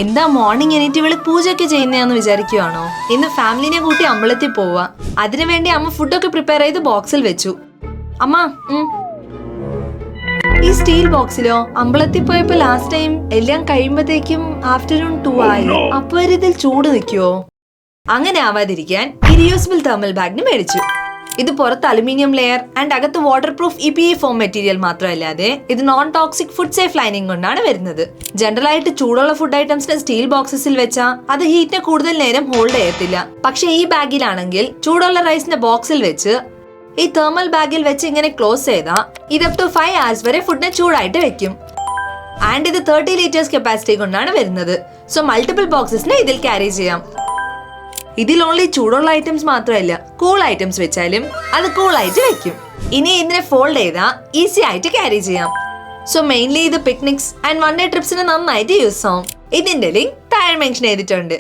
എന്താ മോർണിംഗ് എണീറ്റ് ഇവള് പൂജയൊക്കെ ചെയ്യുന്നതാന്ന് വിചാരിക്കുവാണോ? ഇന്ന് ഫാമിലിനെ കൂട്ടി അമ്പലത്തിൽ പോവാ. അതിനുവേണ്ടി അമ്മ ഫുഡൊക്കെ പ്രിപ്പയർ ചെയ്ത് ബോക്സിൽ വെച്ചു. അമ്മ ഈ സ്റ്റീൽ ബോക്സിലോ? അമ്പലത്തിൽ പോയപ്പോ ലാസ്റ്റ് ടൈം എല്ലാം കഴിയുമ്പോഴത്തേക്കും ആഫ്റ്റർനൂൺ 2 ആയി. അപ്പൊ ഇതിൽ ചൂട് നിൽക്കുവോ? അങ്ങനെ ആവാതിരിക്കാൻ റീയൂസബിൾ തെർമൽ ബാഗിന് മേടിച്ചു. ഇത് പുറത്ത് അലുമിനിയം ലെയർ ആൻഡ് അകത്ത് water proof EPA form material മാത്രമല്ലാതെ ഇത് non toxic food safe lining കൊണ്ടാണ് വരുന്നത്. ജനറൽ ആയിട്ട് ചൂടുള്ള ഫുഡ് ഐറ്റംസിന് സ്റ്റീൽ ബോക്സസിൽ വെച്ചാൽ അത് ഹീറ്റിനെ കൂടുതൽ നേരം ഹോൾഡ് ചെയ്യത്തില്ല. പക്ഷെ ഈ ബാഗിലാണെങ്കിൽ ചൂടുള്ള റൈസിന്റെ ബോക്സിൽ വെച്ച് ഈ തെർമൽ ബാഗിൽ വെച്ച് ഇങ്ങനെ ക്ലോസ് ചെയ്താൽ ഇത് അപ് ടു 5 hours വരെ ഫുഡിനെ ചൂടായിട്ട് വെക്കും. ആൻഡ് ഇത് 30 liters കപ്പാസിറ്റി കൊണ്ടാണ് വരുന്നത്. സോ മൾട്ടിപ്പിൾ ബോക്സസിനെ ഇതിൽ ക്യാരി ചെയ്യാം. ഇതിൽ ഓൺലി ചൂടുള്ള ഐറ്റംസ് മാത്രമല്ല, കൂൾ ഐറ്റംസ് വെച്ചാലും അത് കൂളായിട്ട് വെക്കും. ഇനി ഇതിനെ ഫോൾഡ് ചെയ്താൽ ഈസി ആയിട്ട് ക്യാരി ചെയ്യാം. സോ മെയിൻലി ഇത് പിക്നിക്സ് ആൻഡ് 1 day ട്രിപ്സിന് നന്നായിട്ട് യൂസ് ആവും. ഇതിന്റെ ലിങ്ക് താഴെ മെൻഷൻ ചെയ്തിട്ടുണ്ട്.